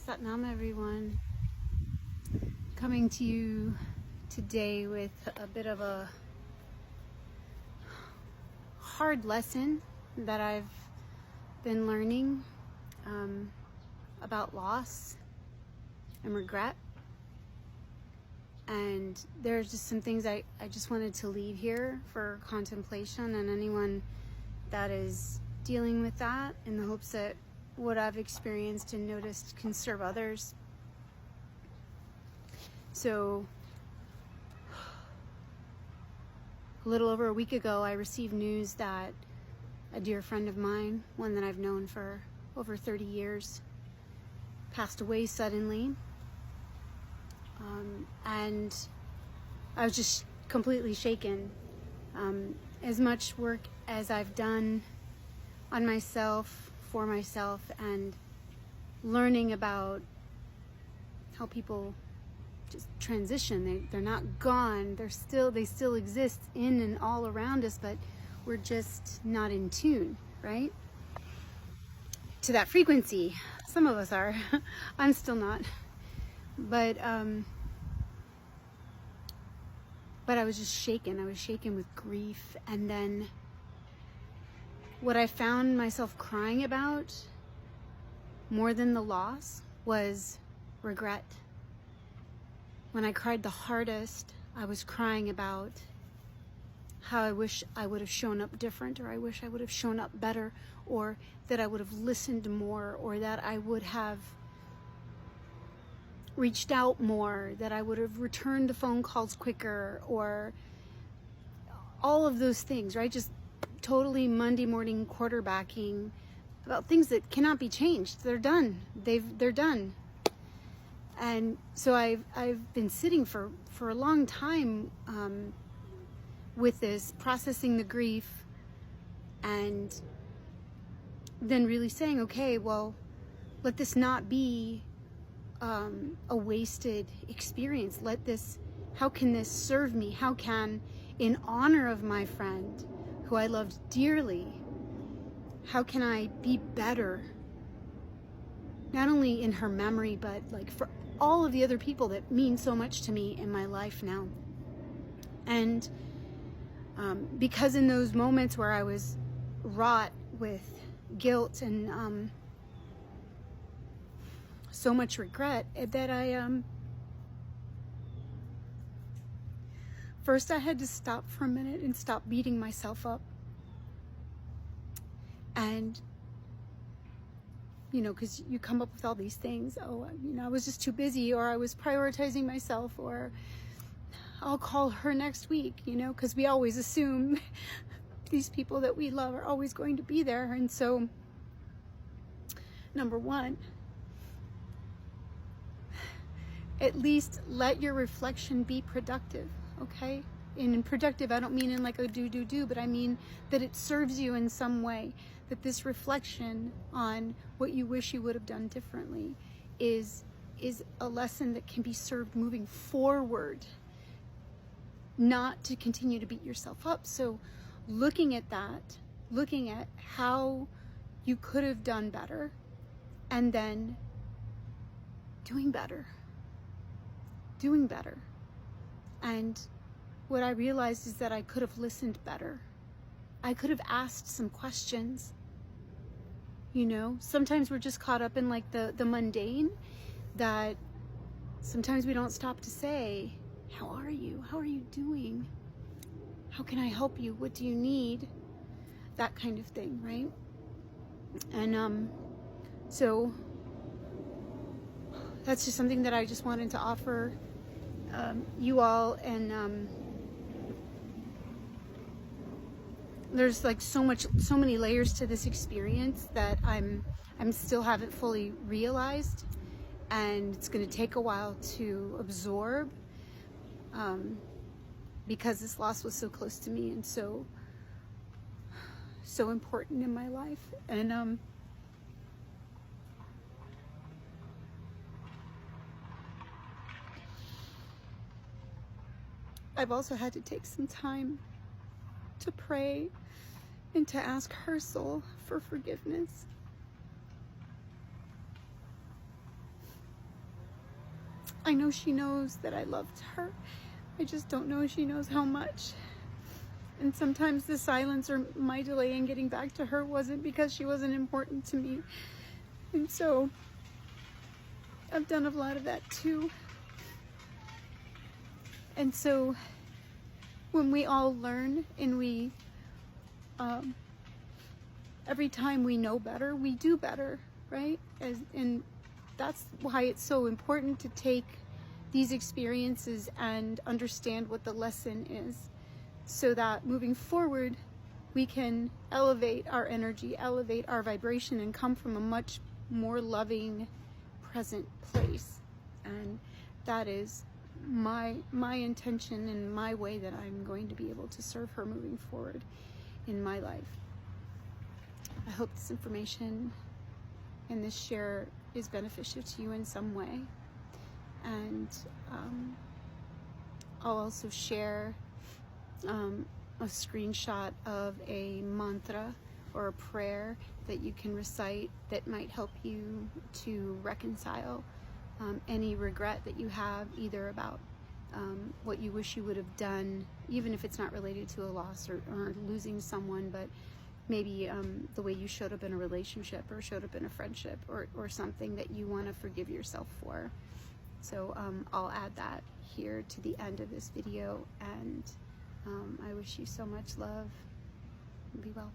Satnam, everyone. Coming to you today with a bit of a hard lesson that I've been learning about loss and regret. And there's just some things I just wanted to leave here for contemplation, and anyone that is dealing with that, in the hopes that what I've experienced and noticed can serve others. So a little over a week ago, I received news that a dear friend of mine, one that I've known for over 30 years, passed away suddenly. And I was just completely shaken. As much work as I've done on myself, for myself, and learning about how people just transition. They're not gone. They still exist in and all around us, but we're just not in tune, right? To that frequency. Some of us are. I'm still not. But I was just shaken. I was shaken with grief. And then what I found myself crying about more than the loss was regret. When I cried the hardest, I was crying about how I wish I would have shown up different, or I wish I would have shown up better, or that I would have listened more, or that I would have reached out more, that I would have returned the phone calls quicker, or all of those things, right? Just totally Monday morning quarterbacking about things that cannot be changed. They're done. They're done. And so I've been sitting for a long time with this, processing the grief, and then really saying, okay, well, let this not be a wasted experience. How can this serve me? How can, in honor of my friend who I loved dearly, how can I be better? Not only in her memory, but like for all of the other people that mean so much to me in my life now. And because in those moments where I was wrought with guilt and so much regret, that first I had to stop for a minute and stop beating myself up. And because you come up with all these things. Oh, I was just too busy, or I was prioritizing myself, or I'll call her next week, because we always assume these people that we love are always going to be there. And so, number one, at least let your reflection be productive, okay? And in productive, I don't mean in like a do, but I mean that it serves you in some way, that this reflection on what you wish you would have done differently is a lesson that can be served moving forward, not to continue to beat yourself up. So looking at that, looking at how you could have done better, and then doing better. And what I realized is that I could have listened better. I could have asked some questions. Sometimes we're just caught up in like the mundane, that sometimes we don't stop to say, how are you? How are you doing? How can I help you? What do you need? That kind of thing, right? And so that's just something that I just wanted to offer you all. And there's like so many layers to this experience that I'm still haven't fully realized, and it's going to take a while to absorb, because this loss was so close to me and so important in my life. And I've also had to take some time to pray and to ask her soul for forgiveness. I know she knows that I loved her. I just don't know if she knows how much. And sometimes the silence or my delay in getting back to her wasn't because she wasn't important to me. And so I've done a lot of that too. And so when we all learn and we, every time we know better, we do better, right? And that's why it's so important to take these experiences and understand what the lesson is, so that moving forward, we can elevate our energy, elevate our vibration, and come from a much more loving, present place. And that is my intention and my way that I'm going to be able to serve her moving forward in my life. I hope this information and this share is beneficial to you in some way. And I'll also share a screenshot of a mantra or a prayer that you can recite that might help you to reconcile any regret that you have, either about what you wish you would have done, even if it's not related to a loss or losing someone, but maybe the way you showed up in a relationship or showed up in a friendship, or something that you want to forgive yourself for. So I'll add that here to the end of this video, and I wish you so much love. Be well.